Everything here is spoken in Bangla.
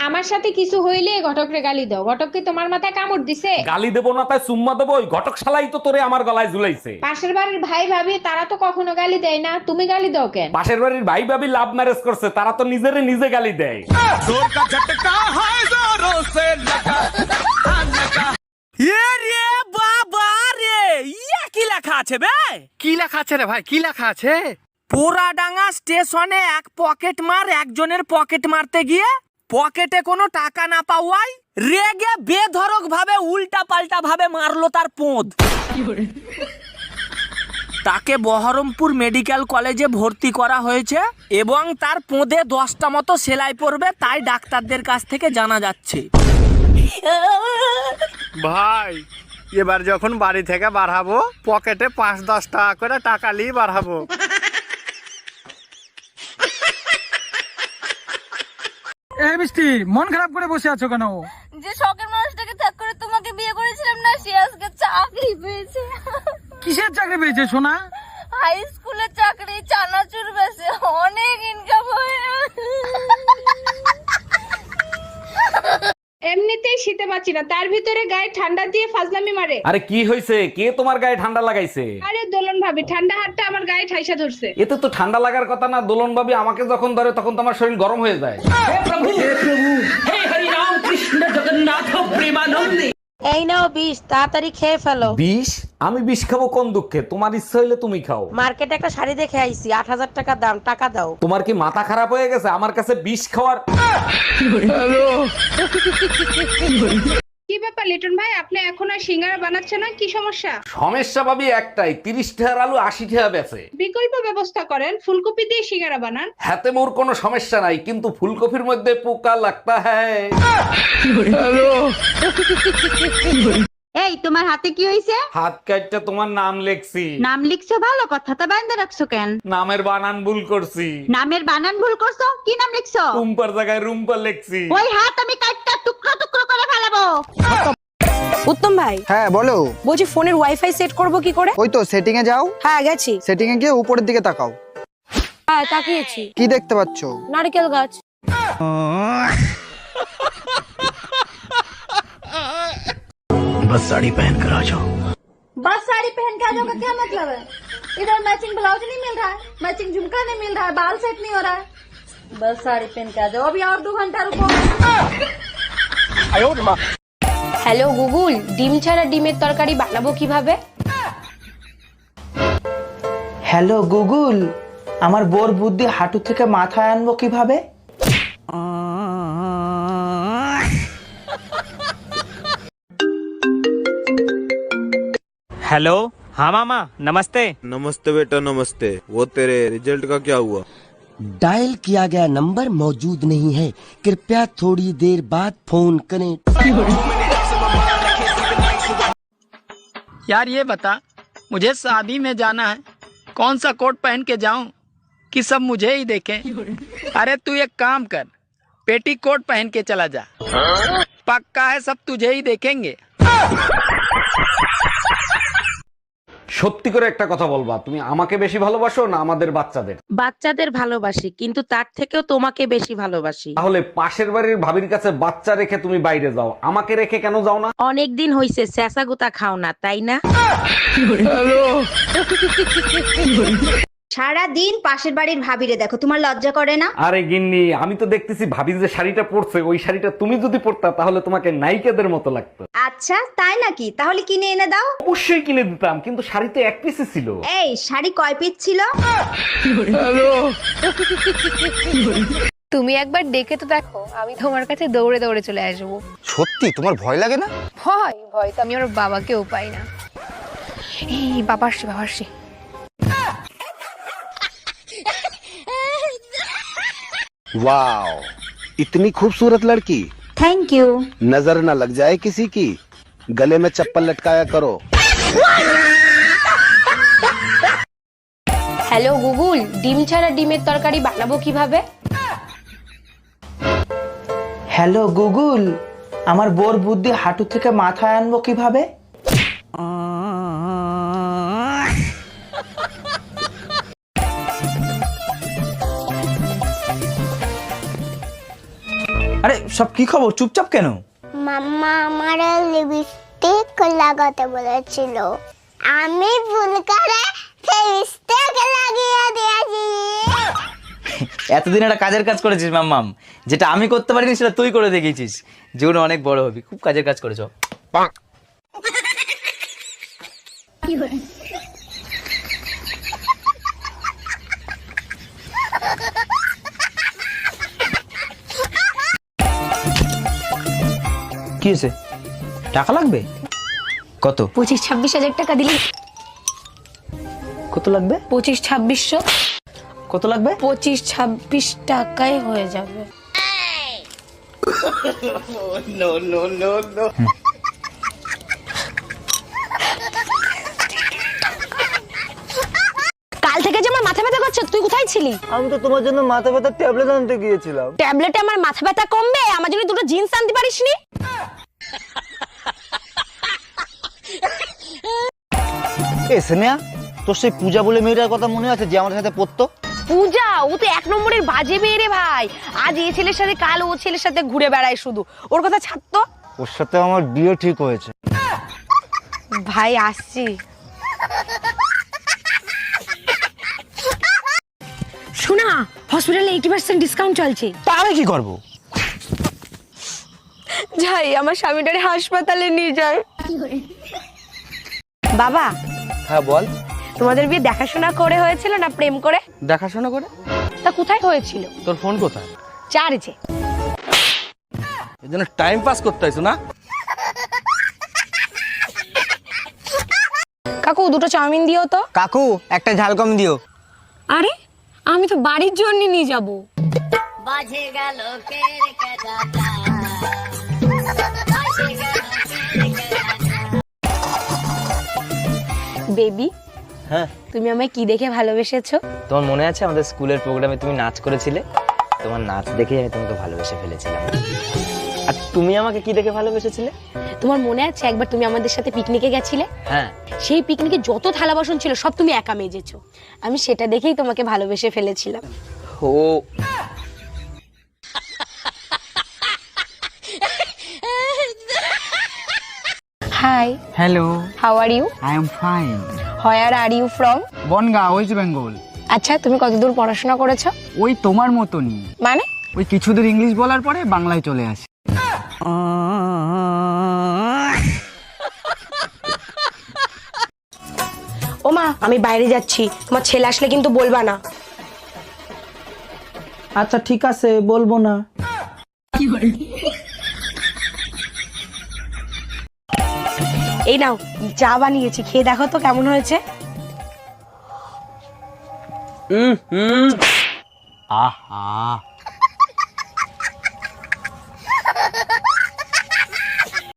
আমার সাথে কিছু হইলে ঘটকরে গালি দাও। ঘটক কি তোমার মাথায় কামড় দিছে? গালি দেবো না তাই চুম্মা দেবো? ওই ঘটক শালাই তো তোরে আমার গলায় ঝুলাইছে। পাশের বাড়ির ভাই ভাবি তারা তো কখনো গালি দেয় না, তুমি গালি দাও কেন? পাশের বাড়ির ভাই ভাবি লাভ ম্যারেজ করছে, তারা তো নিজেরে নিজে গালি দেয়। কি লেখা আছে বে? কি লেখা আছে রে ভাই, কি লেখা আছে? পোড়াডাঙ্গা স্টেশনে এক পকেট মার একজনের পকেট মারতে গিয়ে পকেটে কোনো টাকা না পাওয়ায় রেগে বেধড়ক ভাবে উল্টা পাল্টা ভাবে মারলো তার পোঁদ। তাকে বহরমপুর মেডিকেল কলেজে ভর্তি করা হয়েছে এবং তার পোঁদে 10টা মতো সেলাই পড়বে, তাই ডাক্তারদের কাছ থেকে জানা যাচ্ছে। ভাই এবার যখন বাড়ি থেকে বাড়াবো পকেটে 5-10 টাকা করে টাকা নিয়ে বাড়াবো। এই মিষ্টি, মন খারাপ করে বসে আছো কেন? যে শখের মানুষটাকে ত্যাগ করে তোমাকে বিয়ে করেছিলাম না, সে আজকে চাকরি পেয়েছে। কিসের চাকরি পেয়েছে সোনা? হাই স্কুলের চাকরি, চানাচুর বেচে অনেক ইনকাম হয়। এমনিতেই শীতে পাচ্ছি না, তার ভিতরে গায়ে ঠান্ডা দিয়ে ফাজলামি মারে। আরে কি হয়েছে? কে তোমার গায়ে ঠান্ডা লাগাইছে? আরে দোলন ভাবি, ঠান্ডা হাতটা আমার গায়ে ঠাইসা ধরছে। এতে তো ঠান্ডা লাগার কথা না। দোলন ভাবি আমাকে যখন ধরে তখন তোমার শরীর গরম হয়ে যায়। এই নাও বিষ, তাড়াতাড়ি খেয়ে ফেলো। বিষ? আমি বিষ খাবো কোন দুঃখে? তোমার ইচ্ছা হইলে তুমি খাও। মার্কেটে একটা শাড়ি দেখে আইছি, 8,000 টাকা দাম, টাকা দাও। তোমার কি মাথা খারাপ হয়ে গেছে আমার কাছে বিষ খাওয়ার? কি ব্যাপার লিটন ভাই, আপনি এখন আর সিঙ্গারা বানাচ্ছেন না, কি সমস্যা? সমস্যা ভাবি একটাই, 30 টাকার আলু 80 টাকা বেচে। বিকল্প ব্যবস্থা করেন, ফুলকপি দিয়ে সিঙ্গারা বানান। হাতে মোর কোনো সমস্যা নাই, কিন্তু ফুলকপির মধ্যে পোকা লাগতা হ্যায়। এই তোমার হাতে কি হইছে? হাত কাটটা তোমার নাম লেখছি। নাম লিখছো ভালো কথা, তা বাইন্দা রাখছো কেন? নামের বানান ভুল করছি। নামের বানান ভুল করছো? কি নাম লিখছো? রুম্পার জায়গায় রুম্পা লেখছি। ওই হাত আমি কাটটা টুকরো টুকরো করে ফেলাবো। উত্তম ভাই, হ্যাঁ বলো। বলছি ফোনের ওয়াইফাই সেট করব কি করে? ওই তো সেটিং এ যাও, হ্যাঁ গেছি। সেটিং এ গিয়ে উপরের দিকে তাকাও। হ্যাঁ তাকিয়েছি। কি দেখতে পাচ্ছো? নারকেল গাছ। बस साड़ी पहन के आ जाओ का क्या मतलब है? इधर मैचिंग ब्लाउज नहीं मिल रहा है, मैचिंग झुमका नहीं मिल रहा है, बाल सेट नहीं हो रहा है। बस साड़ी पहन के आ जाओ, अभी और 2 घंटा रुको। হ্যালো গুগল, ডিম ছাড়া ডিমের তরকারি বানাবো কিভাবে? হ্যালো গুগল, আমার বোর বুদ্ধি হাঁটু থেকে মাথায় আনবো কিভাবে? हेलो, हाँ मामा नमस्ते। नमस्ते बेटा नमस्ते। वो तेरे रिजल्ट का क्या हुआ? डायल किया गया नंबर मौजूद नहीं है, कृपया थोड़ी देर बाद फोन करें। यार ये बता, मुझे शादी में जाना है, कौन सा कोट पहन के जाऊं कि सब मुझे ही देखें? अरे तू एक काम कर, पेटी कोट पहन के चला जा, पक्का है सब तुझे ही देखेंगे। সত্যি করে একটা কথা বলবা, তুমি আমাকে বেশি ভালোবাসো না আমাদের বাচ্চাদের? বাচ্চাদের ভালোবাসি, কিন্তু তার থেকেও তোমাকে বেশি ভালোবাসি। তাহলে পাশের বাড়ির ভাবির কাছে বাচ্চা রেখে তুমি বাইরে যাও, আমাকে রেখে কেন যাও না? অনেক দিন হইছে স্যাসা গুতা খাও না, তাই না? সারা দিন পাশের বাড়ির ভাবিরে দেখো, তোমার লজ্জা করে না? আরে গিন্নি, আমি তো দেখতেছি ভাবি যে শাড়িটা পরছে, ওই শাড়িটা তুমি যদি পরতা তাহলে তোমাকে নায়িকাদের মতো লাগতো। আচ্ছা তাই নাকি? তাহলে কিনে এনে দাও। অবশ্যই কিনে দিতাম, কিন্তু শাড়ি তো এক পিসই ছিল। এই শাড়ি কয় পিস ছিল? তুমি একবার ডেকে তো দেখো, আমি তোমার কাছে দৌড়ে দৌড়ে চলে আসবো। সত্যি তোমার ভয় লাগে না? ভয় তো আমি ওর বাবাকেও পাই না। এই বাবা আসছে, বাবা আসছে। वाओ, इतनी खूबसूरत लड़की। Thank you. नजर न लग जाए किसी की, गले में चप्पल लटकाया करो। হ্যালো গুগল, ডিম ছাড়া ডিমের তরকারি বানাবো কিভাবে? হ্যালো গুগল, আমার বোর বুদ্ধি হাঁটু থেকে মাথায় আনবো কিভাবে? আরে সব কি খবর, চুপচাপ কেন? মাম্মা আমার লিপস্টিক লাগাতে বলেছিল, আমি ভুল করে লিপস্টিক লাগিয়ে দিয়েছি। এতদিন একটা কাজের কাজ করেছিস মাম্মাম, যেটা আমি করতে পারিনি সেটা তুই করে দেখিয়েছিস। জীবনে অনেক বড় হবি, খুব কাজের কাজ করেছ। কি হয়েছে, টাকা লাগবে? কত? 25-26 টাকা দিলে। কত লাগবে? 25-2600। কত লাগবে? 25-26 টাকায় হয়ে যাবে। কাল থেকে যে আমার মাথা ব্যথা করছে, তুই কোথায় ছিলি? আমি তো তোমার জন্য মাথা ব্যথার ট্যাবলেট আনতে গিয়েছিলাম। ট্যাবলেটে আমার মাথা ব্যথা কমবে? আমার জন্য দুটো জিন্স আনতে পারিসনি? এ স্নেহা, তোর সেই পূজা বলে মেয়েটার কথা মনে আছে যে আমাদের সাথে পড়তো? পূজা, ও তো 1 নম্বরের বাজে মেয়ে রে ভাই। আজ এই ছেলের সাথে, কাল ও ছেলের সাথে ঘুরে বেড়ায় শুধু। ওর কথা ছাড়তো। ওর সাথে আমার বিয়ে ঠিক হয়েছে। ভাই আসছি। শোনা, হসপিটালে 80% ডিসকাউন্ট চলছে। তা আমি কি করবো? যাই, আমার স্বামীটারে হাসপাতালে নিয়ে যায়। বাবা। হ্যাঁ বল। তোমাদের বিয়ে দেখাশোনা করে হয়েছিল না প্রেম করে? দেখাশোনা করে। তা কোথায় হয়েছিল? তোর ফোন কোথায়? চার্জে। এর জন্য টাইম পাস করতে হইছো না? কাকু, দুটো চাউমিন দিও তো। কাকু, একটা ঝাল কম দিও। আরে, আমি তো বাড়ির জন্য নিয়ে যাব। বেবি, হ্যাঁ, তুমি আমায় কি দেখে ভালোবেসেছো? তোমার মনে আছে আমাদের স্কুলের প্রোগ্রামে তুমি নাচ করেছিলে? তোমার নাচ দেখে আমি তোমাকে ভালোবেসে ফেলেছিলাম। আর তুমি আমাকে কি দেখে ভালোবেসেছিলে? তোমার মনে আছে একবার তুমি আমাদের সাথে পিকনিকে গেছিলে? হ্যাঁ। সেই পিকনিকে যত থালা বাসন ছিল সব তুমি একা মেজেছো। আমি সেটা দেখেই তোমাকে ভালোবেসে ফেলেছিলাম। ও, hi. Hello, how are you? I am fine. Where are you from? Bongaon, west Bengal. আচ্ছা, তুমি কতদূর পড়াশোনা করেছো? ওই তোমার মতনই, মানে? ওই কিছুদূর ইংলিশ বলার পরে বাংলায় চলে আসি। ওমা, আমি বাইরে যাচ্ছি, তোমার ছেলে আসলে কিন্তু বলবা না। আচ্ছা ঠিক আছে, বলবো না। এই নাও, চা বানিয়েছি, খেয়ে দেখো তো কেমন হয়েছে। আহা,